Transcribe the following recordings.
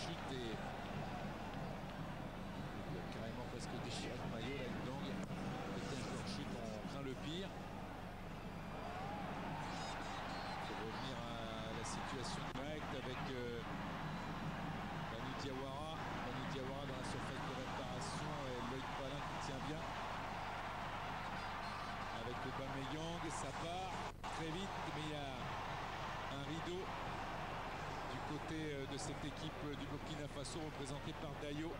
chute et il a carrément presque déchiré le maillot là, une langue. Avec un corps chute, on craint le pire. Pour revenir à la situation directe avec Manu Diawara. Manu Diawara dans la surface de réparation et Loïc Palin qui tient bien. Avec Aubameyang, ça part très vite, mais il y a un rideau du côté de cette équipe du Burkina Faso représentée par Dayo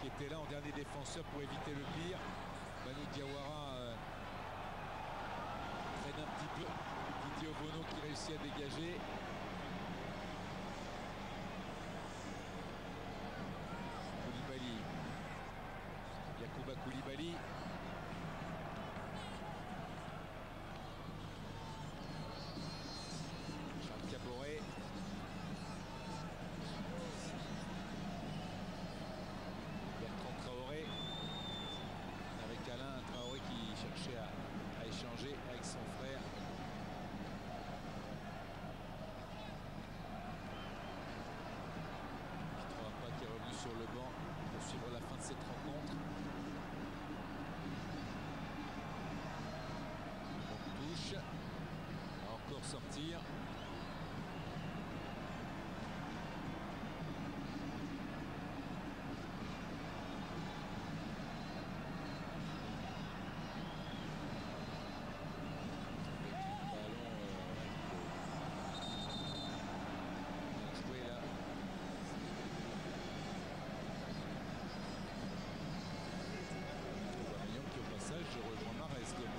qui était là en dernier défenseur pour éviter le pire. Manu Diawara traîne un petit peu. Didier Obono qui réussit à dégager. Koulibaly. Yacouba Koulibaly. Charles Caboret. Bertrand Traoré. Avec Alain Traoré qui cherchait à échanger avec son frère. Qui est revenu sur le banc pour suivre la fin de cette rencontre. On touche. On va encore sortir. Je rejoins Mahrez comme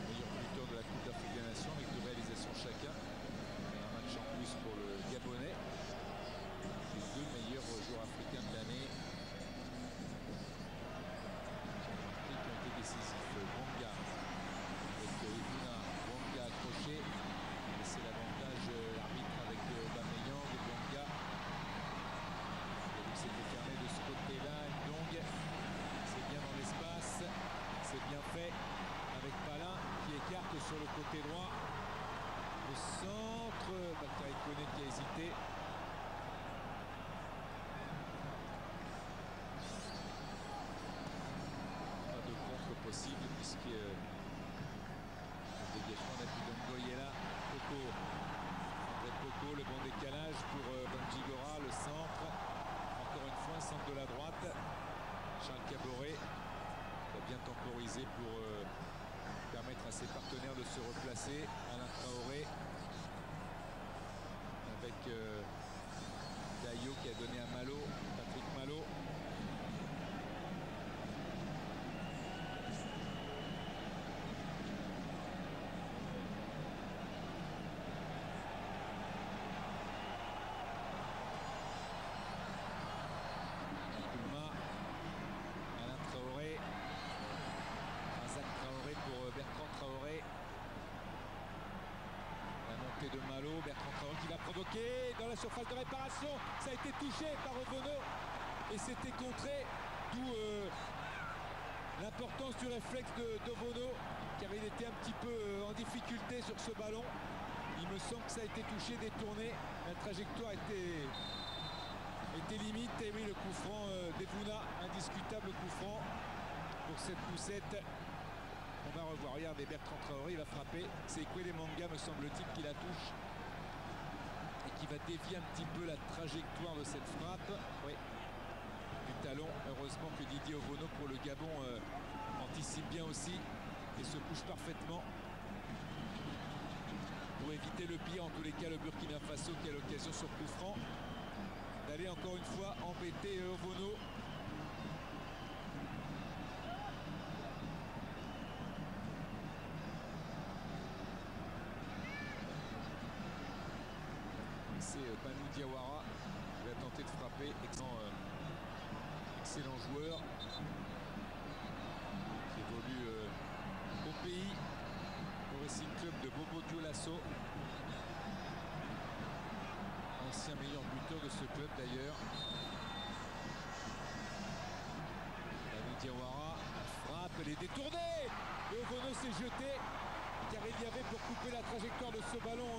meilleur buteur de la Coupe d'Afrique des Nations avec 2 réalisations chacun. Et un match en plus pour le Gabonais. Les 2 meilleurs joueurs africains de l'année qui ont été décisifs. Bonga avec Evuna. Bonga accroché. Et c'est l'avantage l'arbitre avec Aubameyang et Bonga. Et c'était fermé de ce côté-là. Ndong. C'est bien dans l'espace. C'est bien fait avec Palin qui écarte sur le côté droit. Le centre, Bakary Koné qui a hésité. Pas de contre possible puisque le dégagement d'Apidongo est là. Coco. André Coco, le bon décalage pour Banjigora, le centre. Encore une fois, centre de la droite. Charles Caboret. Il a bien temporisé pour permettre à ses partenaires de se replacer. Alain Traoré avec Dayo qui a donné à Malo, Patrick Malo. Pour Bertrand Traoré. La montée de Malo, Bertrand Traoré qui va provoquer dans la surface de réparation. Ça a été touché par Obono et c'était contré, d'où l'importance du réflexe d'Obono car il était un petit peu en difficulté sur ce ballon. Il me semble que ça a été touché, détourné. La trajectoire était limite. Et oui, le coup franc d'Evuna, indiscutable coup franc pour cette poussette. On va revoir, regardez, Bertrand Traoré, il va frapper. C'est Kwele Manga, me semble-t-il, qui la touche. Et qui va dévier un petit peu la trajectoire de cette frappe. Oui, du talon. Heureusement que Didier Obono, pour le Gabon, anticipe bien aussi et se couche parfaitement. Pour éviter le pire, en tous les cas, le Burkina Faso qui a l'occasion sur coup franc d'aller encore une fois embêter Obono. C'est Manu Diawara qui va tenter de frapper. Excellent joueur qui évolue au pays, au Racing Club de Bobo Dioulasso. Ancien meilleur buteur de ce club d'ailleurs. Manu Diawara, la frappe, elle est détournée. Et Obono s'est jeté car il y avait pour couper la trajectoire de ce ballon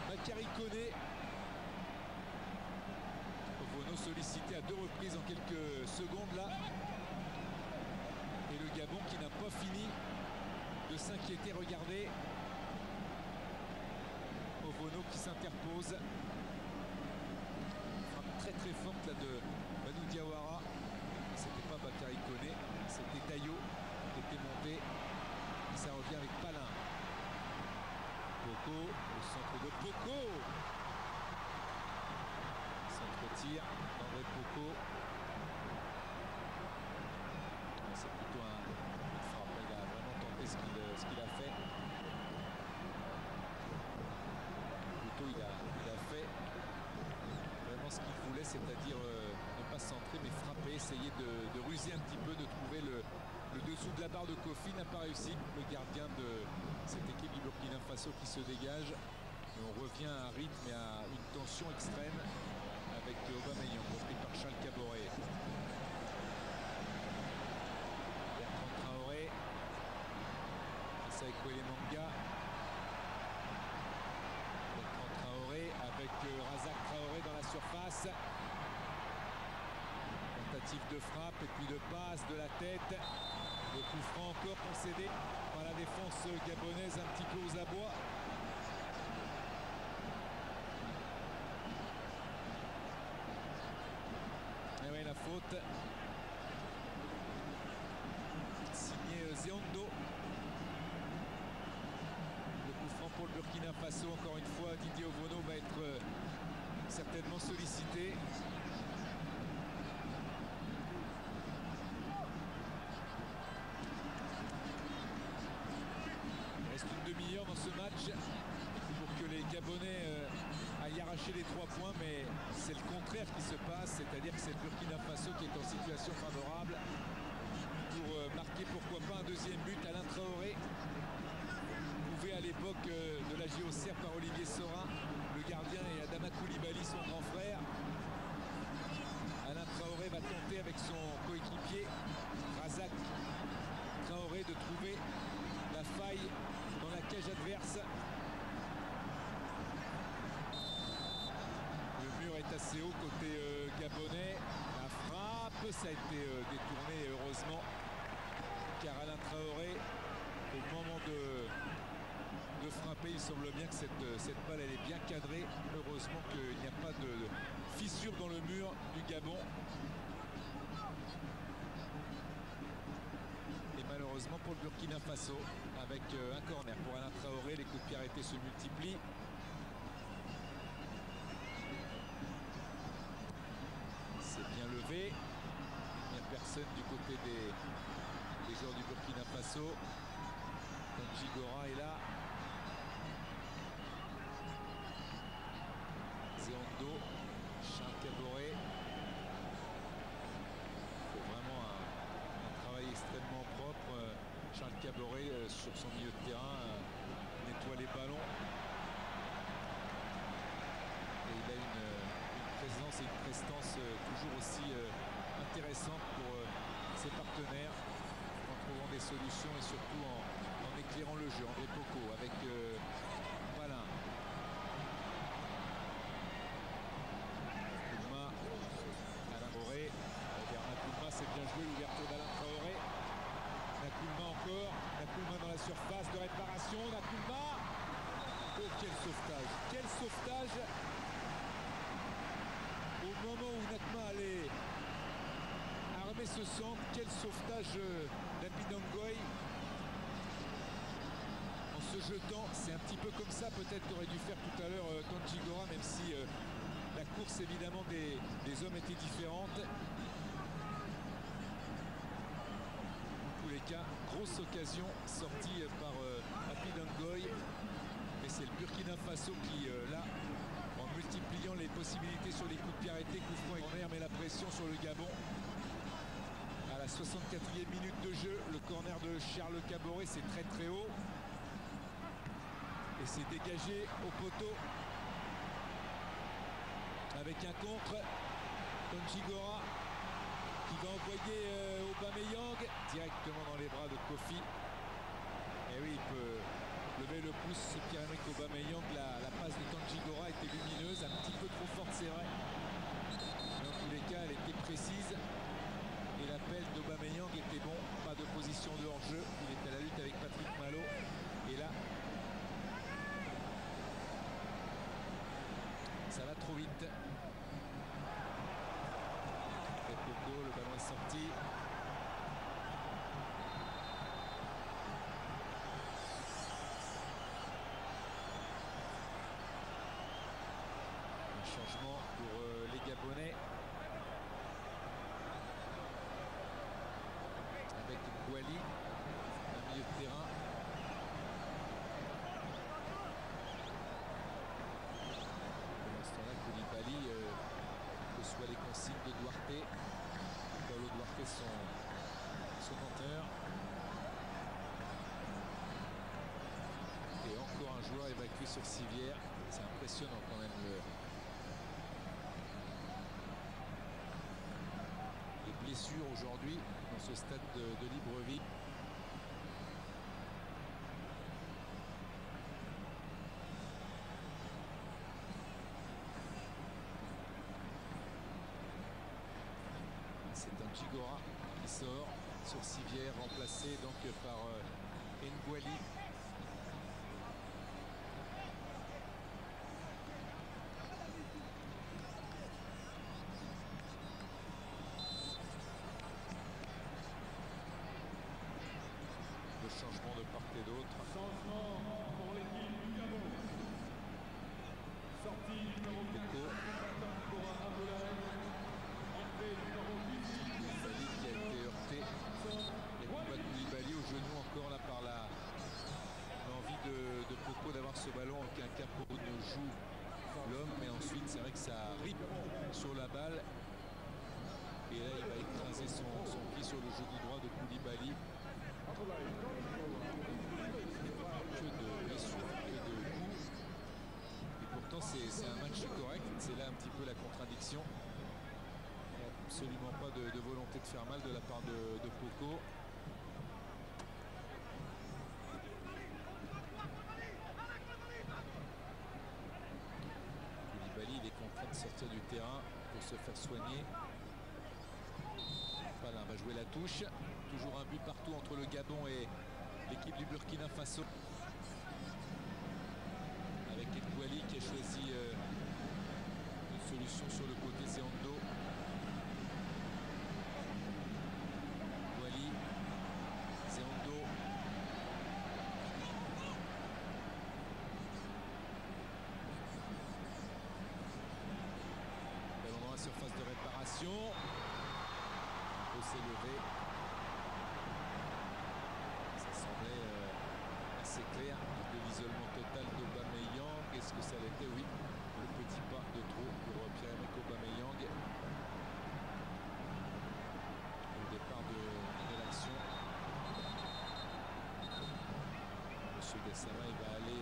Bakary Koné. secondes là. Et le Gabon qui n'a pas fini de s'inquiéter. Regardez. Ovono qui s'interpose. Frappe très très forte là de Badou Diawara. C'était pas Bakary Koné, c'était Dayo qui était monté. Et ça revient avec Palin. Poko, au centre de Poko. Centre-tir d'André Poko. C'est plutôt une frappe. Il a vraiment tenté ce qu'il a fait. Plutôt il a fait vraiment ce qu'il voulait, c'est-à-dire ne pas centrer mais frapper, essayer de ruser un petit peu, de trouver le dessous de la barre de Kofi. N'a pas réussi. Le gardien de cette équipe du Burkina Faso qui se dégage. Et on revient à un rythme et à une tension extrême avec Aubameyang repris par Charles Caboret. Bertrand Traoré. Face avec Kwele Manga. Bertrand Traoré avec Razak Traoré dans la surface. Tentative de frappe et puis de passe de la tête. Le coup franc encore concédé par la défense gabonaise un petit peu aux abois. Et oui, la faute. Signé Zéando. Le coup franc pour le Burkina Faso. Encore une fois, Didier Ovono va être certainement sollicité. Une demi-heure dans ce match pour que les Gabonais aillent arracher les 3 points, mais c'est le contraire qui se passe, c'est-à-dire que c'est le Burkina Faso qui est en situation favorable pour marquer pourquoi pas un deuxième but. Alain Traoré, prouvé à l'époque de la JOCR par Olivier Saurin, le gardien, et Adama Koulibaly, son grand frère. Alain Traoré va tenter avec son coéquipier Razak Traoré de trouver la faille dans la cage adverse. Le mur est assez haut côté gabonais. La frappe, ça a été détourné heureusement, car Alain Traoré, au moment de frapper, il semble bien que cette balle elle est bien cadrée. Heureusement qu'il n'y a pas de fissure dans le mur du Gabon. Malheureusement pour le Burkina Faso, avec un corner pour Alain Traoré, les coups de pied arrêtés se multiplient. C'est bien levé. Il n'y a personne du côté des joueurs du Burkina Faso. Tanjigora est là. Zéando, Charles Caboret. Extrêmement propre. Charles Caboret sur son milieu de terrain nettoie les ballons et il a une présence et une prestance toujours aussi intéressante pour ses partenaires, en trouvant des solutions et surtout en éclairant le jeu. André Poko avec Palin. Koulma, Alain Traoré. Bernard Koulma, c'est bien joué, l'ouverture d'Alain Traoré. Nakoulma encore, Nakoulma dans la surface de réparation, Nakoulma. Oh, quel sauvetage, quel sauvetage. Au moment où Nakma allait armer ce centre, quel sauvetage d'Apinangoy. En se jetant, c'est un petit peu comme ça peut-être qu'aurait dû faire tout à l'heure Tanjigora, même si la course évidemment des hommes était différente. Cas, grosse occasion sortie par Apinangoy, mais c'est le Burkina Faso qui là, en multipliant les possibilités sur les coups de pied arrêtés, coup franc et corner, met la pression sur le Gabon. À la 64e minute de jeu, le corner de Charles Caboret, c'est très très haut et c'est dégagé au poteau avec un contre. Tanjigora qui va envoyer Aubameyang directement dans les bras de Kofi. Et oui, il peut lever le pouce, Pierre-Emerick Aubameyang. La passe de Tanjigora était lumineuse, un petit peu trop forte, c'est vrai. Dans tous les cas, elle était précise. trop vite. Et Poko, le ballon est sorti. Un changement pour les Gabonais. Avec Bouali, un milieu de terrain. Pendant ce temps-là, Koulibaly reçoit les consignes de Duarte. Paulo Duarte, son menteur. Et encore un joueur évacué sur civière. C'est impressionnant quand même. Les blessures aujourd'hui dans ce stade de Libreville. C'est un Gigora qui sort sur civière, remplacé donc par Ngouali. Le changement de part et d'autre. Changement pour l'équipe du Gabon. Sortie numéro 4 pour Abdoulaye. Entrée numéro 18. Koulibaly qui a été heurté. Et Koulibaly au genou encore là par l'envie de Poko d'avoir ce ballon. Aucun cas pour ne joue l'homme. Mais ensuite c'est vrai que ça rip sur la balle. Et là il va écraser son pied sur le genou droit de Koulibaly. Que de blessures, que de coups. Et pourtant c'est un match correct. C'est là un petit peu la contradiction. Il n'y a absolument pas de volonté de faire mal de la part de Poko. Koulibaly, il est contraint de sortir du terrain pour se faire soigner. Voilà, on va jouer la touche. Toujours un but partout entre le Gabon et l'équipe du Burkina Faso. Avec Ngouali qui a choisi une solution sur le côté Zéando. Ngouali, Zéando. Ballon dans la surface de réparation. Il peut s'élever. Ça semblait assez clair de l'isolement total d'Aubameyang. Est-ce que ça l'était? Oui. Le petit pas de trop pour Pierre-Emerick Aubameyang. Au départ de l'action. Monsieur Gassama, il va aller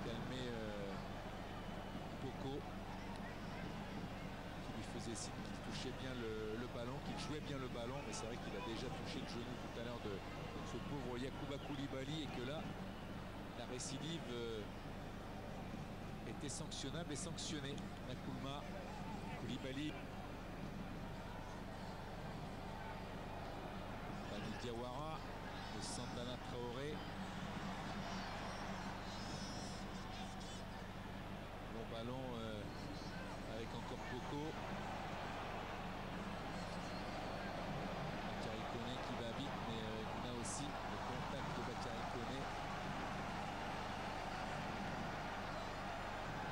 calmer Poko. Faisait signe qu'il touchait bien le ballon, qu'il jouait bien le ballon, mais c'est vrai qu'il a déjà touché le genou tout à l'heure de ce pauvre Yacouba Koulibaly et que là, la récidive était sanctionnable et sanctionnée. Nakoulma, Koulibaly, Bani Diawara, de Santana Traoré. Bon ballon avec encore Poko. Bakary Koné qui va vite, mais on a aussi le contact de Bakary Koné.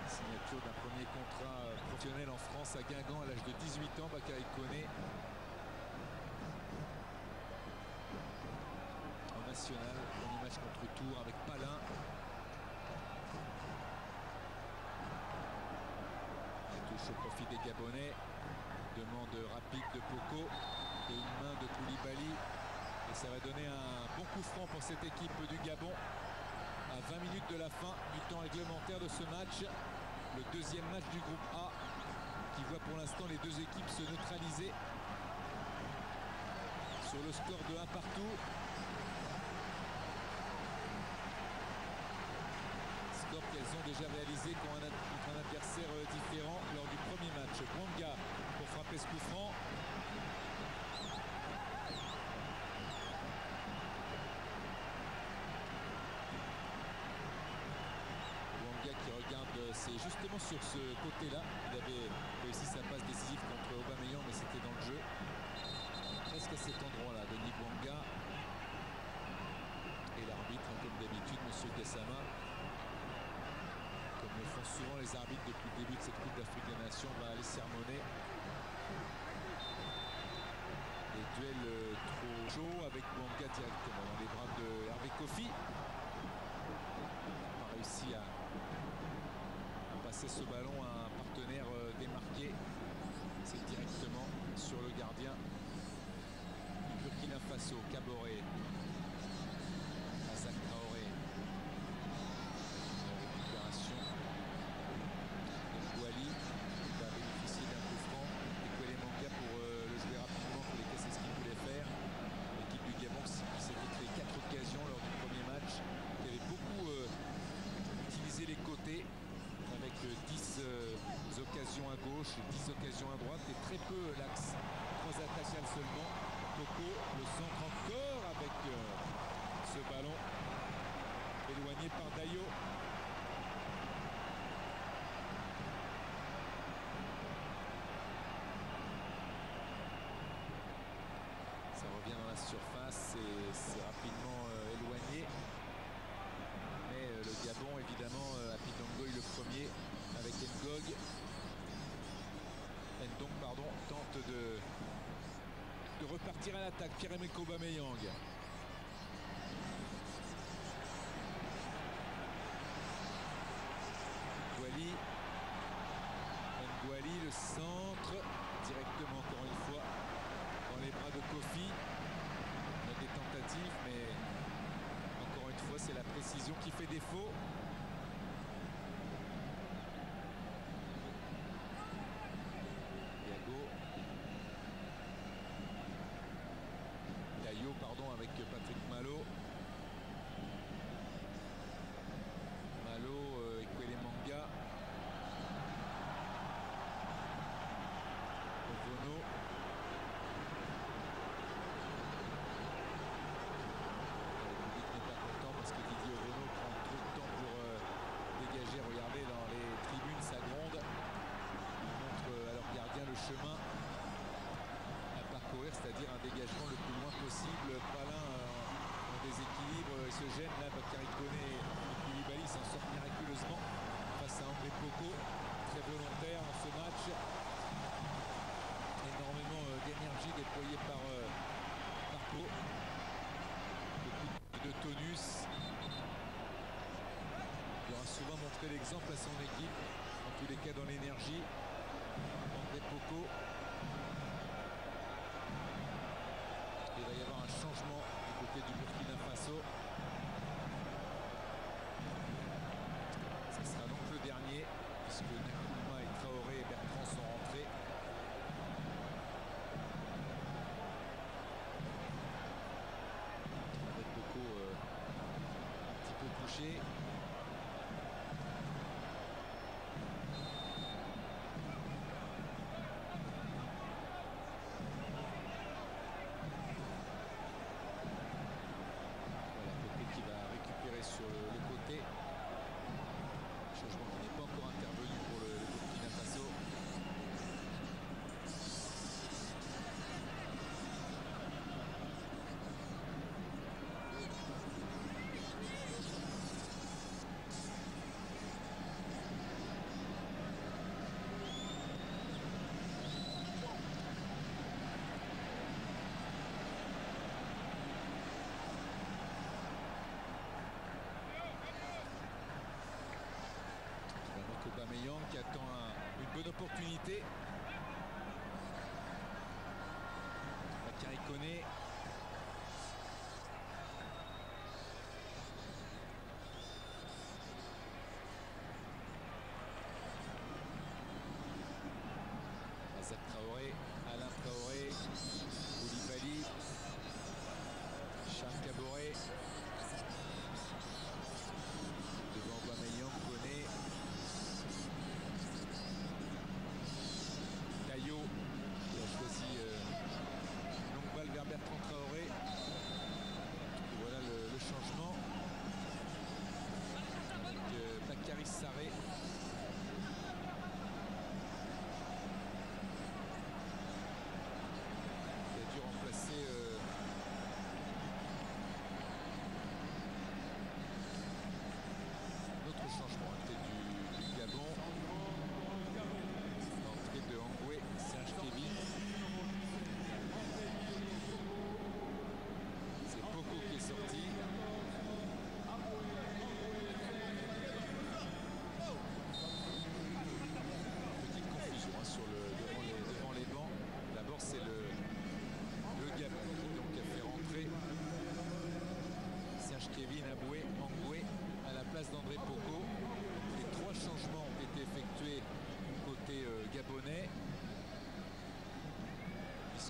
Signature d'un premier contrat professionnel en France à Guingamp à l'âge de 18 ans, Bakary Koné. En national, premier match contre Tours avec Palin. Touche au profit des Gabonais. Demande rapide de Poko et une main de Koulibaly. Et ça va donner un bon coup franc pour cette équipe du Gabon. À 20 minutes de la fin du temps réglementaire de ce match. Le deuxième match du groupe A qui voit pour l'instant les deux équipes se neutraliser. Sur le score de 1 partout. Score qu'elles ont déjà réalisé contre un adversaire différent lors du premier match. Bouanga pour frapper ce coup franc. Bouanga qui regarde ses justement sur ce côté-là. Il avait réussi sa passe décisive contre Aubameyang, mais c'était dans le jeu. Presque à cet endroit-là, Denis Bouanga. Et l'arbitre, comme d'habitude, M. Gassama. Comme le font souvent les arbitres depuis le début de cette Coupe d'Afrique des Nations, va aller sermonner. Les duels trop chauds avec Bouanga directement dans les bras de Hervé Kofi. Il n'a pas réussi à passer ce ballon à un partenaire démarqué. C'est directement sur le gardien du Burkina Faso, Kaboré. Azak Traoré. Récupération de Bouali qui va bénéficier d'un coup franc. Et Kwele Manga pour le jouer rapidement pour les casser ce qu'il voulait faire. L'équipe du Gabon qui s'était créé 4 occasions lors du premier match, qui avait beaucoup utilisé les côtés avec 10 occasions à gauche, 10 occasions à droite et très peu l'axe. 3 attaquants seulement. Toko, le centre encore avec ce ballon éloigné par Dayo. Ça revient dans la surface et c'est rapidement éloigné. Mais le Gabon, évidemment, Happy Dongoy le premier avec Ndong. Ndong, pardon, tente de repartir à l'attaque. Pierre-Emerick Aubameyang. Ngouali, le centre, directement encore une fois dans les bras de Kofi. On a des tentatives, mais encore une fois, c'est la précision qui fait défaut. Dayo, pardon, avec Patrick Malo. Malo et Kwele Manga. Ovono. Le public n'est pas content parce que Didier Ovono prend trop de temps pour dégager. Regardez dans les tribunes, ça gronde. Il montre à leur gardien le chemin à parcourir, c'est-à-dire un dégagement le plus loin possible. Palin en déséquilibre, se gêne. Là, Bakary Koné et Koulibaly s'en sortent miraculeusement face à André Poko. Très volontaire dans ce match. Énormément d'énergie déployée par Pau. Beaucoup de tonus. Il aura souvent montré l'exemple à son équipe, en tous les cas dans l'énergie. André Poko. Il va y avoir un changement du côté du Burkina Faso. Ce sera donc le dernier, puisque Nkouma et Traoré et Bertrand sont rentrés. Avec Boko un petit peu touché. Sur le côté, changement qui n'est pas encore intervenu pour le Burkina Faso. Aubameyang qui attend une bonne opportunité. Bakary Koné. Azak Traoré, Alain Traoré, Koulibaly, Charles Kaboré. Devant Aubameyang, Koné. Dayo qui a choisi une longue balle vers Bertrand Traoré. Et voilà le changement avec Bakary Sarré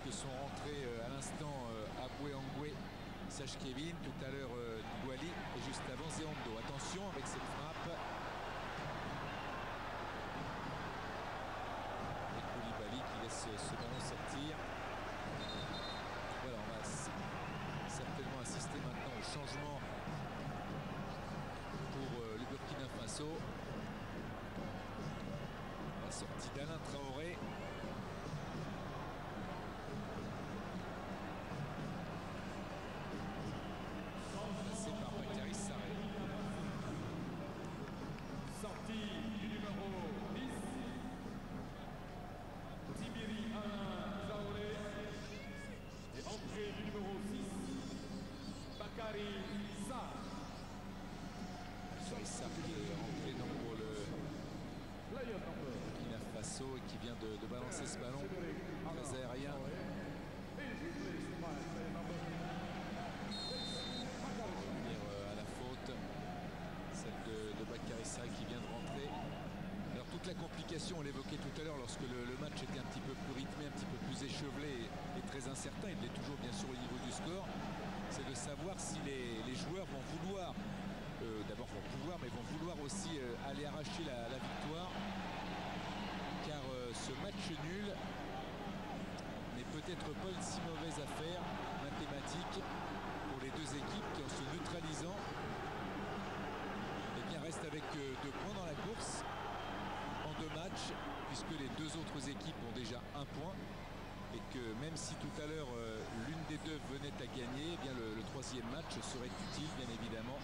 puisque sont rentrés à l'instant Aboué Angoué, Sage Kevin, tout à l'heure Ngouali et juste avant Zéando. Attention avec cette frappe. Et Koulibaly qui laisse ce ballon sortir. Voilà, on va certainement assister maintenant au changement pour le Burkina Faso. La sortie d'Alain Traoré. Passé par Bakary Sarré. Sortie du numéro 10. Tibiri Alain Traoré. Et entrée du numéro 6. Bakary Sarr. Bakary Sarr qui est rentré donc pour le Burkina Faso et qui vient de balancer ce ballon très aérien. À la faute, celle de Bakary Sarr qui vient de rentrer. Alors toute la complication, on l'évoquait tout à l'heure lorsque le match était un petit peu plus rythmé, un petit peu plus échevelé et très incertain, il l'est toujours bien sûr au niveau du score, c'est de savoir si les joueurs vont vouloir, d'abord vont pouvoir, mais vont vouloir aussi aller arracher la victoire, car ce match nul n'est peut-être pas une si mauvaise affaire mathématique pour les deux équipes qui, en se neutralisant, eh bien, restent avec 2 points dans la course en 2 matchs, puisque les 2 autres équipes ont déjà 1 point, et que même si tout à l'heure l'une des 2 venait à gagner, eh bien le 3e match serait utile, bien évidemment,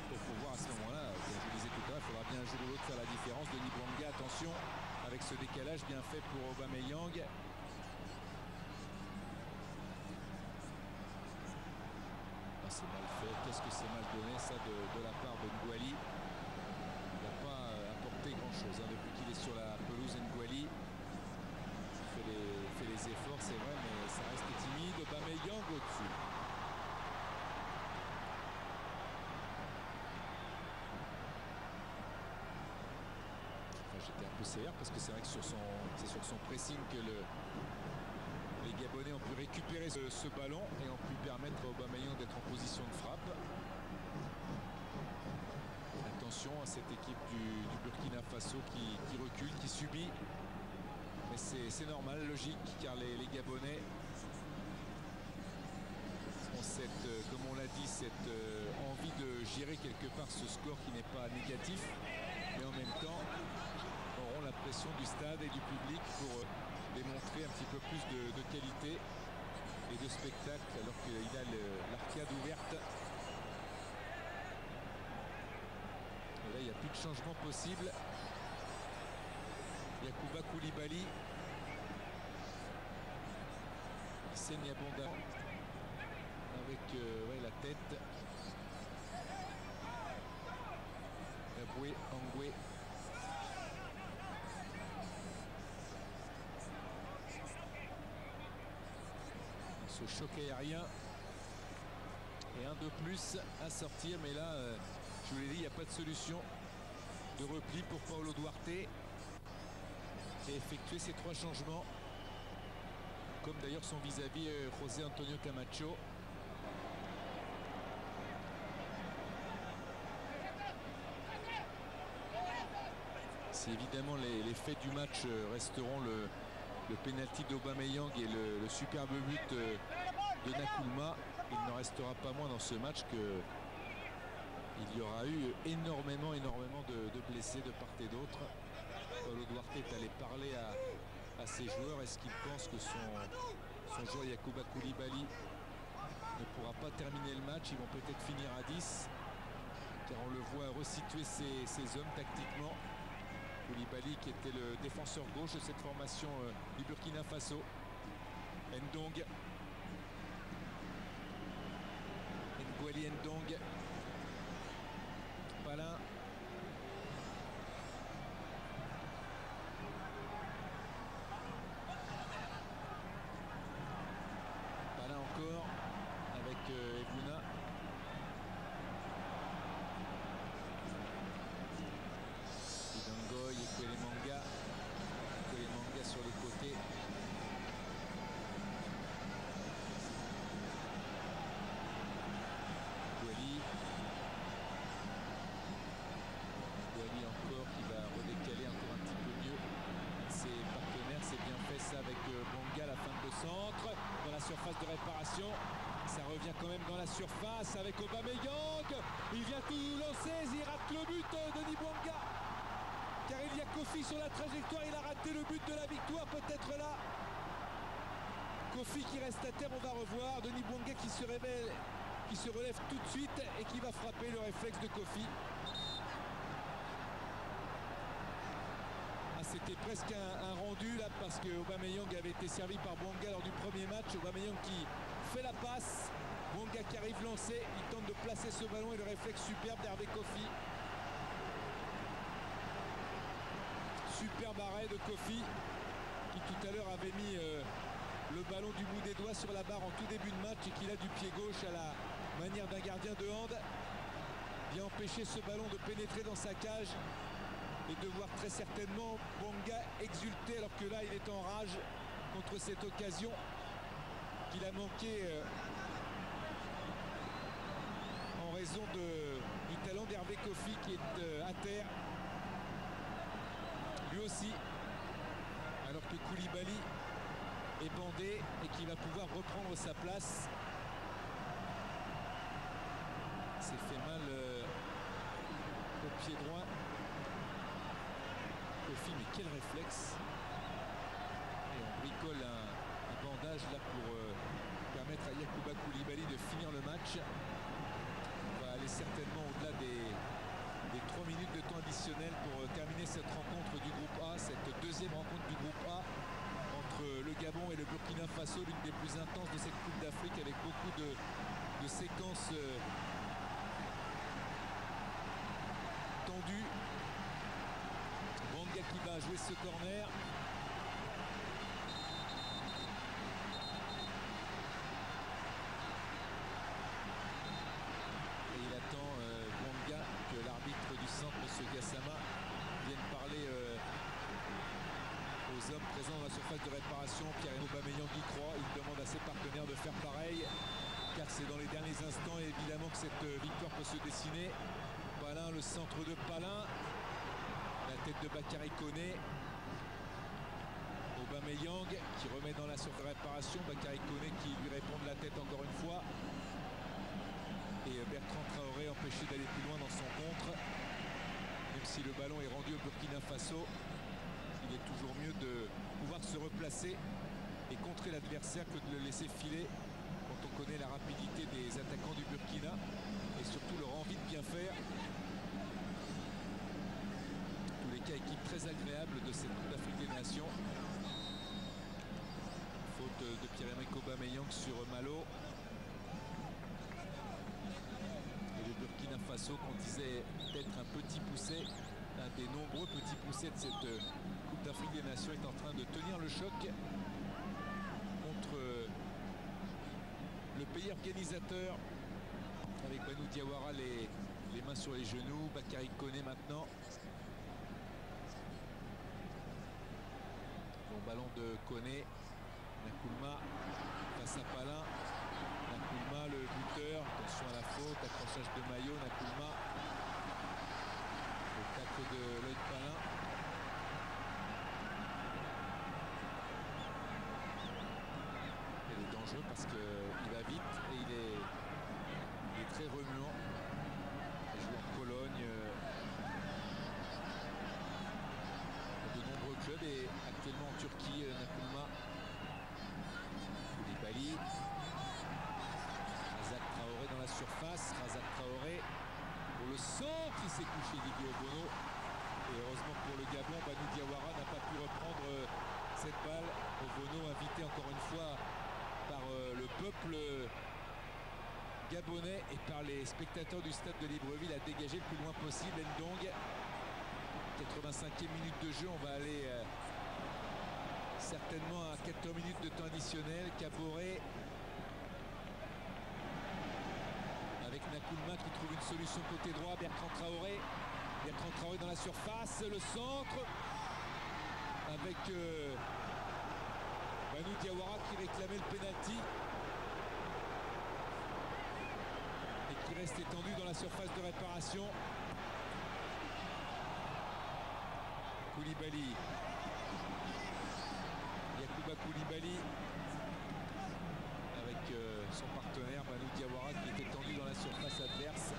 pour pouvoir à ce moment-là, comme je vous disais tout à l'heure, il faudra bien un jour ou l'autre faire la différence. Denis Bouanga, attention, avec ce décalage bien fait pour Aubameyang. Ah, c'est mal fait, qu'est-ce que c'est mal donné ça de la part de Ngouali. Il n'a pas apporté grand-chose depuis qu'il est sur la pelouse. Ngouali fait les efforts, c'est vrai, mais ça reste timide. Aubameyang au-dessus. J'étais un peu sévère parce que c'est vrai que c'est sur son pressing que les Gabonais ont pu récupérer ce ballon et ont pu permettre à Aubameyang d'être en position de frappe. Attention à cette équipe du Burkina Faso qui recule, qui subit. Mais c'est normal, logique, car les Gabonais ont comme on l'a dit, cette envie de gérer quelque part ce score qui n'est pas négatif, mais en même temps auront la pression du stade et du public pour démontrer un petit peu plus de qualité et de spectacle, alors qu'il a l'arcade ouverte. Et là, il n'y a plus de changement possible. Yacouba Koulibaly, Senya Bonda avec la tête. Aboué Angoué. Ce choc aérien et un de plus à sortir, mais là je vous l'ai dit, il n'y a pas de solution de repli pour Paulo Duarte et effectuer ces 3 changements, comme d'ailleurs son vis-à-vis José Antonio Camacho. Si évidemment les faits du match resteront le pénalty d'Aubameyang et le superbe but de Nakoulma, il n'en restera pas moins dans ce match que il y aura eu énormément de blessés de part et d'autre. Paulo Duarte est allé parler à ses joueurs. Est-ce qu'il pense que son joueur Yacouba Koulibaly ne pourra pas terminer le match? Ils vont peut-être finir à 10, car on le voit resituer ses hommes tactiquement. Koulibaly qui était le défenseur gauche de cette formation du Burkina Faso. Ndong. Ngouali Ndong. Palin. Palin encore avec Ebuna. Idangoy et Kouelemanga. Kouelemanga sur les côtés. surface de réparation. Ça revient quand même dans la surface avec Aubameyang. Il vient tout lancer, il rate le but de Denis Bouanga. Car il y a Kofi sur la trajectoire, il a raté le but de la victoire peut-être là. Kofi qui reste à terre, on va revoir. Denis Bouanga qui se révèle, qui se relève tout de suite et qui va frapper le réflexe de Kofi. C'était presque un rendu là parce que Aubameyang avait été servi par Bouanga lors du premier match. Aubameyang qui fait la passe, Bouanga qui arrive lancé, il tente de placer ce ballon et le réflexe superbe d'Hervé Kofi. Superbe arrêt de Kofi qui tout à l'heure avait mis le ballon du bout des doigts sur la barre en tout début de match et qui là du pied gauche à la manière d'un gardien de hand vient empêcher ce ballon de pénétrer dans sa cage et de voir très certainement Bouanga exulter alors que là il est en rage contre cette occasion qu'il a manqué en raison du talent d'Hervé Kofi qui est à terre lui aussi, alors que Koulibaly est bandé et qui va pouvoir reprendre sa place. C'est fait mal au pied droit. Kofi, mais quel réflexe. Et on bricole un bandage là pour permettre à Yacouba Koulibaly de finir le match. On va aller certainement au-delà des 3 minutes de temps additionnel pour terminer cette rencontre du groupe A, cette deuxième rencontre du groupe A entre le Gabon et le Burkina Faso, l'une des plus intenses de cette Coupe d'Afrique avec beaucoup de séquences tendues. Bouanga qui va jouer ce corner. Et il attend Bouanga que l'arbitre du centre, M. Gassama, vienne parler aux hommes présents dans la surface de réparation. Pierre Aubameyang y croit. Il demande à ses partenaires de faire pareil. Car c'est dans les derniers instants évidemment que cette victoire peut se dessiner. Palin, le centre de Palin. La tête de Bakary Koné. Aubameyang qui remet dans la surface de réparation. Bakary Koné qui lui répond de la tête encore une fois. Et Bertrand Traoré empêché d'aller plus loin dans son contre. Même si le ballon est rendu au Burkina Faso, il est toujours mieux de pouvoir se replacer et contrer l'adversaire que de le laisser filer quand on connaît la rapidité des attaquants du Burkina et surtout leur envie de bien faire. En tous les cas, équipe très agréable de cette Coupe d'Afrique des Nations. Faute de Pierre-Emerick Aubameyang sur Malo. Burkina Faso, qu'on disait peut-être un petit poussé, un des nombreux petits poussés de cette Coupe d'Afrique des Nations, est en train de tenir le choc contre le pays organisateur avec Banou Diawara les mains sur les genoux. Bakary Koné maintenant. Bon ballon de Koné. Nkoulma face à Palin. Nkoulma, le buteur, attention à la faute, accrochage de maillot, Nkoulma, le tacle de Loïc Palin. Il est dangereux parce qu'il va vite et il est très remuant. Il joue en Pologne, de nombreux clubs et actuellement en Turquie, Nkoulma. Koulibaly. Razak Traoré dans la surface. Razak Traoré pour le centre. Il s'est couché Didier Obono. Et heureusement pour le Gabon, Banou Diawara n'a pas pu reprendre cette balle. Obono invité encore une fois par le peuple gabonais et par les spectateurs du stade de Libreville à dégager le plus loin possible. Ndong, 85e minute de jeu. On va aller certainement à 14 minutes de temps additionnel. Caboret avec Nkoulma qui trouve une solution côté droit. Bertrand Traoré dans la surface, le centre avec Banou Diawara qui réclamait le pénalty et qui reste étendu dans la surface de réparation. Koulibaly, Yacouba Koulibaly défense adverse.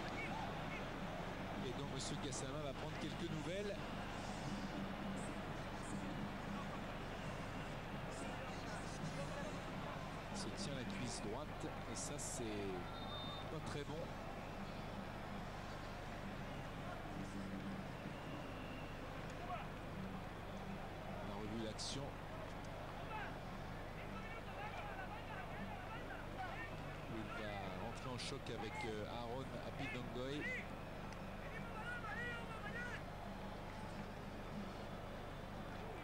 Et donc M. Gassama va prendre quelques nouvelles. Il se tient la cuisse droite et ça c'est pas très bon. On a revu l'action. Il va rentrer en choc avec Aaron Apidongoy.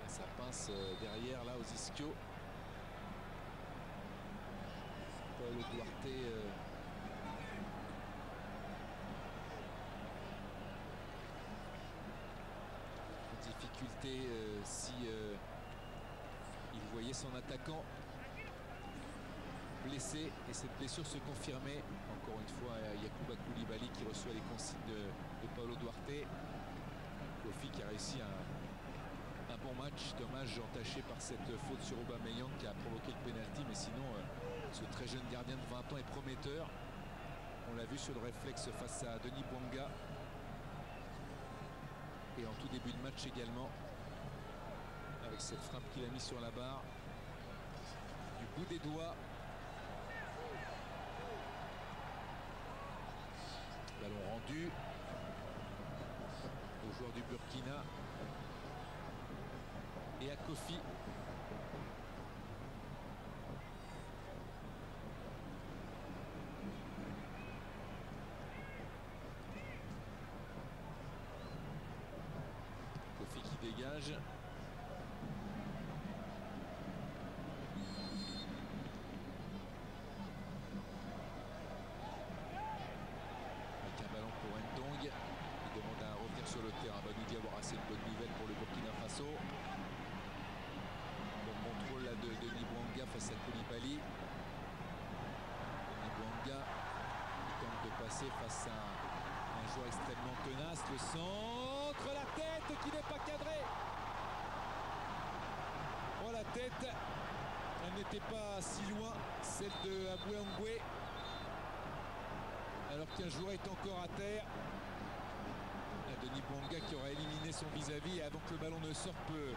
Ça pince derrière là aux ischios. Paul Duarte en difficulté si il voyait son attaquant blessé et cette blessure se confirmait. Encore une fois, Yacouba Koulibaly qui reçoit les consignes de Paulo Duarte. Kofi qui a réussi un bon match. Dommage entaché par cette faute sur Aubameyang qui a provoqué le pénalty, mais sinon ce très jeune gardien de 20 ans est prometteur. On l'a vu sur le réflexe face à Denis Bouanga et en tout début de match également avec cette frappe qu'il a mis sur la barre du bout des doigts. Ballon rendu au joueur du Burkina et à Kofi. Kofi qui dégage. Il demande à revenir sur le terrain. Va nous dire avoir assez de bonnes nouvelles pour le Burkina Faso. Bon contrôle là de Denis Bouanga face à Koulibaly. Denis Bouanga qui tente de passer face à un joueur extrêmement tenace. Le centre, la tête qui n'est pas cadrée. Oh la tête, elle n'était pas si loin, celle de Aboué Angoué. Alors qu'un joueur est encore à terre. Denis Bouanga qui aura éliminé son vis-à-vis avant que le ballon ne sorte peut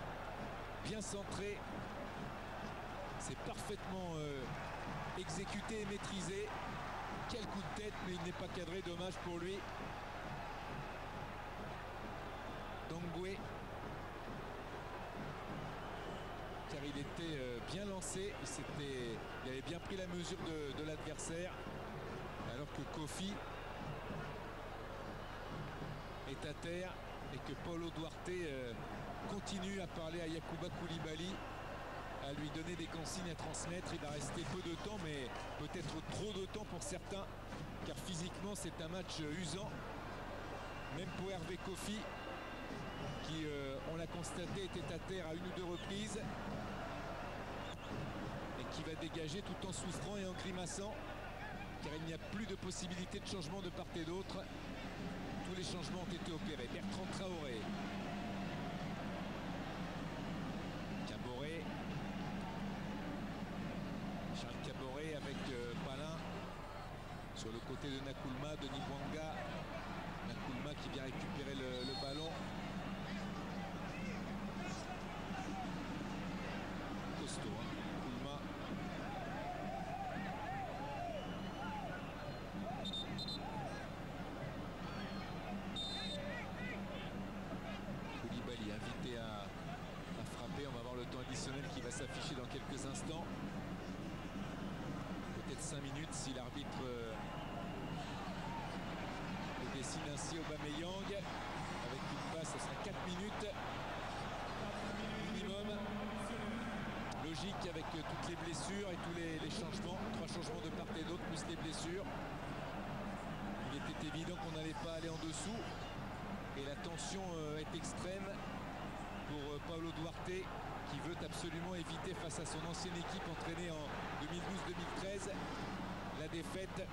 bien centrer. C'est parfaitement exécuté et maîtrisé. Quel coup de tête, mais il n'est pas cadré, dommage pour lui. Dongoué, car il était bien lancé, il avait bien pris la mesure de l'adversaire, alors que Kofi est à terre et que Paulo Duarte continue à parler à Yacouba Koulibaly, à lui donner des consignes à transmettre. Il va rester peu de temps, mais peut-être trop de temps pour certains, car physiquement c'est un match usant, même pour Hervé Kofi qui, on l'a constaté, était à terre à une ou deux reprises et qui va dégager tout en souffrant et en grimaçant, car il n'y a plus de possibilité de changement de part et d'autre. Tous les changements ont été opérés. Bertrand Traoré. Caboret. Charles Caboret avec Palin. Sur le côté de Nakoulma, Denis Bouanga. Nakoulma qui vient récupérer le ballon. Costaud, hein, Nakoulma. Koulibaly invité à frapper. On va voir le temps additionnel qui va s'afficher dans quelques instants. Peut-être 5 minutes si l'arbitre dessine ainsi Aubameyang. Avec une passe, ça sera 4 minutes minimum. Logique avec toutes les blessures et tous les changements. 3 changements de part et d'autre plus les blessures. Il était évident qu'on n'allait pas aller en dessous. Et la tension est extrême pour Paulo Duarte qui veut absolument éviter face à son ancienne équipe entraînée en 2012-2013 la défaite,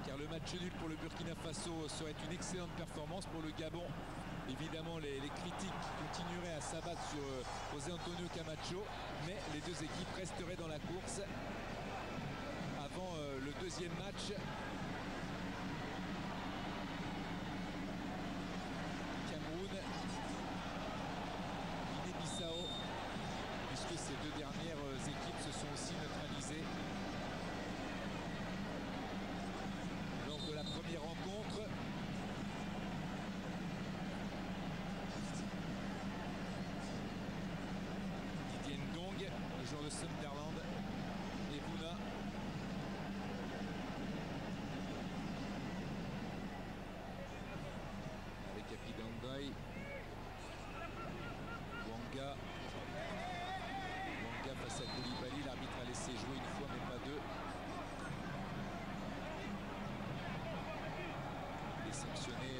car le match nul pour le Burkina Faso serait une excellente performance. Pour le Gabon, évidemment les critiques continueraient à s'abattre sur José Antonio Camacho, mais les deux équipes resteraient dans la course avant le deuxième match Sunderland. Et Bouna. Avec Apidandai. Wanga. Wanga face à Koulibaly. L'arbitre a laissé jouer une fois mais pas deux. Il est sanctionné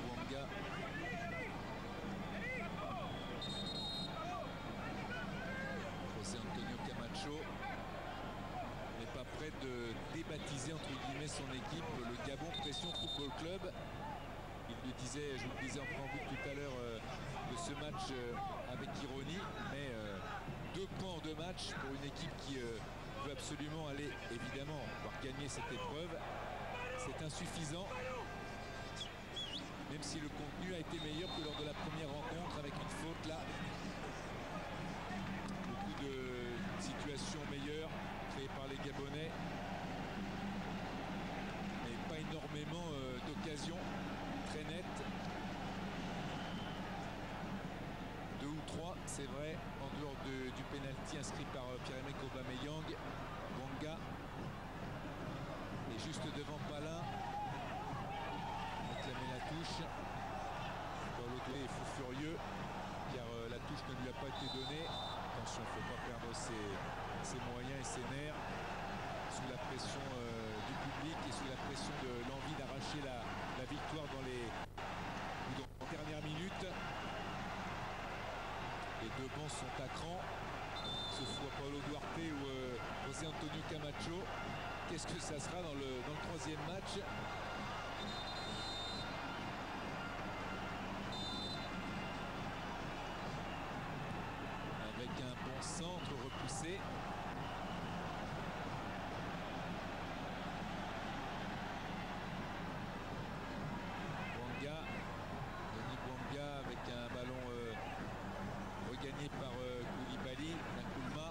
Wanga. José Antonio Camacho n'est pas prêt de débaptiser entre guillemets son équipe, le Gabon Pression Football Club. Il le disait, je vous le disais en préambule tout à l'heure de ce match avec ironie, mais 2 points en 2 matchs pour une équipe qui veut absolument aller évidemment voir gagner cette épreuve. C'est insuffisant, même si le contenu a été meilleur que lors de la première rencontre avec une faute là. Beaucoup de situations meilleures créées par les Gabonais, mais pas énormément d'occasions très nettes. 2 ou 3, c'est vrai, en dehors du pénalty inscrit par Pierre-Emerick Aubameyang. Wanga est juste devant Palin. Réclamer la touche. L'autre est fou furieux car la touche ne lui a pas été donnée. Attention, il ne faut pas perdre ses moyens et ses nerfs sous la pression du public et sous la pression de l'envie d'arracher la victoire dans les dernières minutes. Les 2 bancs sont à cran, que ce soit Paulo Duarte ou José Antonio Camacho. Qu'est-ce que ça sera dans le 3e match? Avec un bon centre repoussé. Wanga, Denis Wanga avec un ballon regagné par Koulibaly, Nkoulma.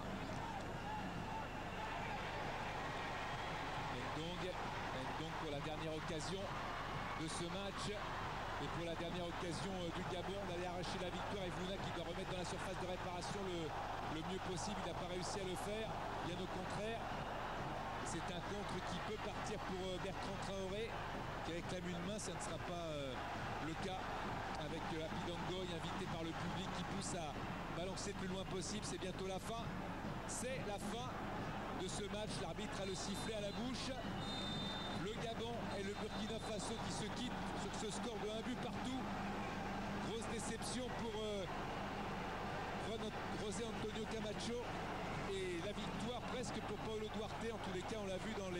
Ndong pour la dernière occasion de ce match. Et pour la dernière occasion du Gabon d'aller arracher la victoire, et Bouna qui doit remettre dans la surface de réparation le mieux possible. Il n'a pas réussi à le faire, bien au contraire. C'est un contre qui peut partir pour Bertrand Traoré qui réclame une main. Ça ne sera pas le cas avec Apidandoi invité par le public qui pousse à balancer le plus loin possible. C'est bientôt la fin. C'est la fin de ce match. L'arbitre a le sifflet à la bouche. Le Gabon et le Burkina Faso qui se quittent sur ce score de 1 but partout. Grosse déception pour José Antonio Camacho. Et la victoire presque pour Paulo Duarte. En tous les cas, on l'a vu dans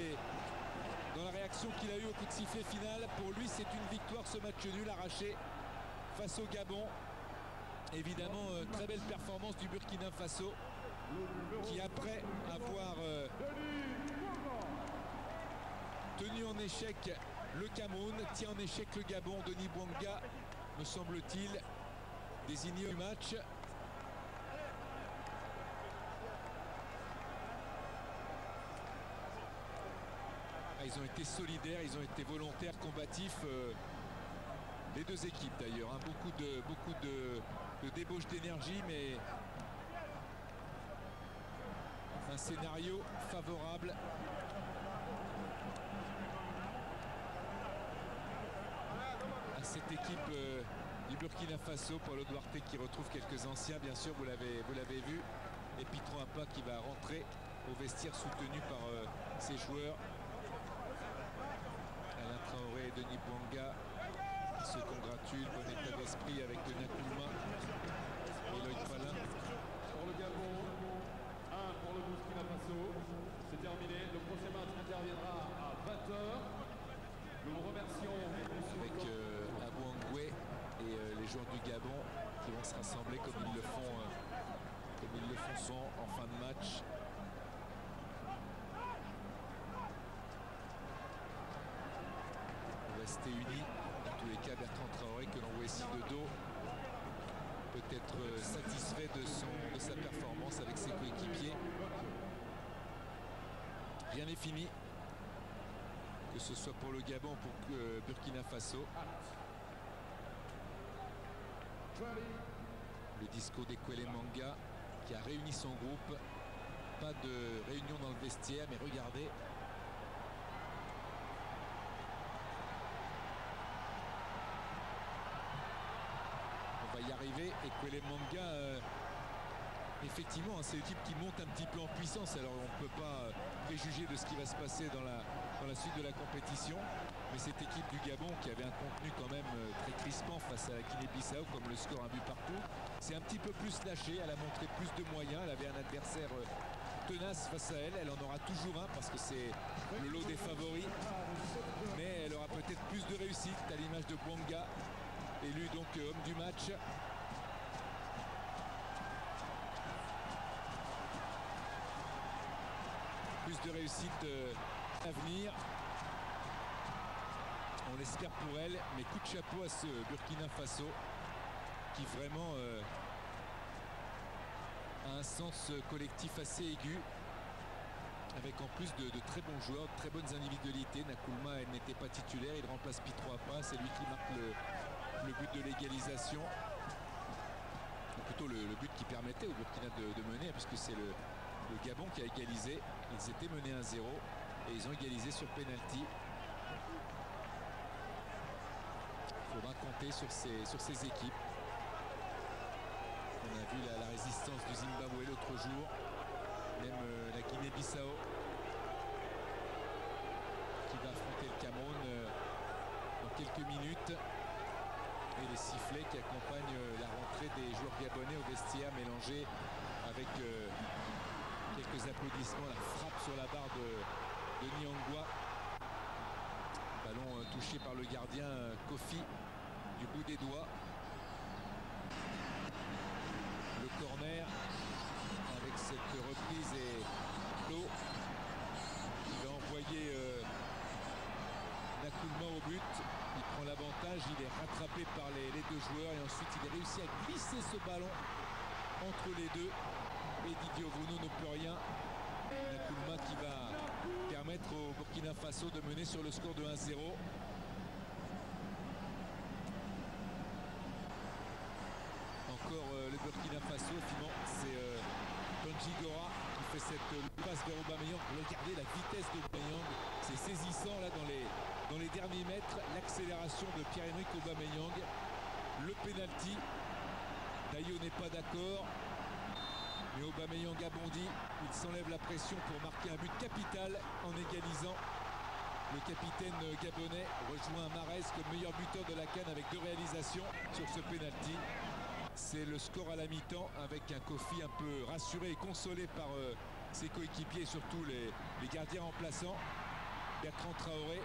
la réaction qu'il a eue au coup de sifflet final. Pour lui, c'est une victoire, ce match nul arraché face au Gabon. Évidemment, très belle performance du Burkina Faso qui, après avoir tenu en échec le Cameroun, tient en échec le Gabon. Denis Bouanga, me semble-t-il, désigné au match. Ils ont été solidaires, ils ont été volontaires, combatifs. Les 2 équipes d'ailleurs, hein. Beaucoup de débauche d'énergie, mais un scénario favorable. À cette équipe du Burkina Faso. Paulo Duarte qui retrouve quelques anciens, bien sûr, vous l'avez vu. Et Pitron Apa qui va rentrer au vestiaire soutenu par ses joueurs. Alain Traoré et Denis Bouanga qui se congratulent. Bon état d'esprit avec Nkoulma et Loïc Palin. Pour le Gabon, 1 pour le Burkina Faso. C'est terminé. Le prochain match interviendra à 20h. Nous remercions avec Abou Angoué et les joueurs du Gabon qui vont se rassembler comme ils le font en fin de match. Rester unis. Dans tous les cas, Bertrand Traoré, que l'on voit ici de dos, peut être satisfait de sa performance avec ses coéquipiers. Rien n'est fini, que ce soit pour le Gabon ou pour Burkina Faso. Le disco d'Ekwele Manga qui a réuni son groupe. Pas de réunion dans le vestiaire, mais regardez. On va y arriver. Et Kwele Manga, effectivement, hein, c'est l'équipe qui monte un petit peu en puissance. Alors on ne peut pas préjuger de ce qui va se passer dans la suite de la compétition. Mais cette équipe du Gabon, qui avait un contenu quand même très crispant face à la Guinée-Bissau, comme le score un but partout, c'est un petit peu plus lâché. Elle a montré plus de moyens. Elle avait un adversaire tenace face à elle. Elle en aura toujours un parce que c'est le lot des favoris. Mais elle aura peut-être plus de réussite à l'image de Bouanga, élu donc homme du match. Plus de réussite à venir. On l'espère pour elle, mais coup de chapeau à ce Burkina Faso qui vraiment a un sens collectif assez aigu, avec en plus de très bons joueurs, de très bonnes individualités. Nakoulma, elle n'était pas titulaire, il remplace Pitroapa, c'est lui qui marque le but de l'égalisation. Ou plutôt le but qui permettait au Burkina de mener, puisque c'est le Gabon qui a égalisé. Ils étaient menés 1-0 et ils ont égalisé sur penalty. Il faudra compter sur ces équipes. On a vu la résistance du Zimbabwe l'autre jour, même la Guinée-Bissau qui va affronter le Cameroun dans quelques minutes. Et les sifflets qui accompagnent la rentrée des joueurs gabonais au vestiaire, mélangés avec quelques applaudissements. La frappe sur la barre de Niangwa. Ballon touché par le gardien Kofi du bout des doigts. Le corner avec cette reprise et Flo qui va envoyer Nakoulma au but. Il prend l'avantage, il est rattrapé par les deux joueurs et ensuite il a réussi à glisser ce ballon entre les deux. Et Didier Ovono ne peut rien. Nakoulma qui va permettre au Burkina Faso de mener sur le score de 1-0. Encore le Burkina Faso, finalement c'est Tonji Gora qui fait cette passe vers Aubameyang. Regardez la vitesse d'Aubameyang, c'est saisissant là dans les derniers mètres. L'accélération de Pierre-Emerick Aubameyang, le penalty. Dayo n'est pas d'accord, mais Aubameyang a bondi. Il s'enlève la pression pour marquer un but capital en égalisant. Le capitaine gabonais rejoint Mahrez comme meilleur buteur de la CAN avec 2 réalisations sur ce penalty. C'est le score à la mi-temps avec un Kofi un peu rassuré et consolé par ses coéquipiers et surtout les gardiens remplaçants. Bertrand Traoré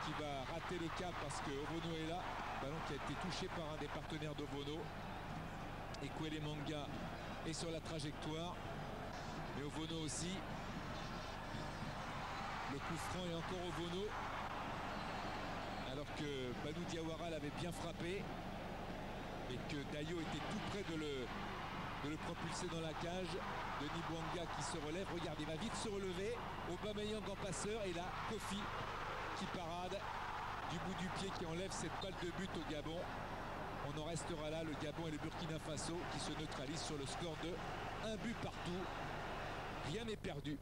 qui va rater le cap parce que Ovono est là. Ballon qui a été touché par un des partenaires d'Ovono. Et Kwele Manga est sur la trajectoire. Et Ovono aussi. Le coup franc est encore Ovono. Alors que Badou Diawara l'avait bien frappé. Et que Dayo était tout près de le propulser dans la cage. Denis Bouanga qui se relève. Regardez, il va vite se relever. Aubameyang en passeur. Et là, Kofi qui parade du bout du pied, qui enlève cette balle de but au Gabon. On en restera là, le Gabon et le Burkina Faso qui se neutralisent sur le score de 1 but partout. Rien n'est perdu.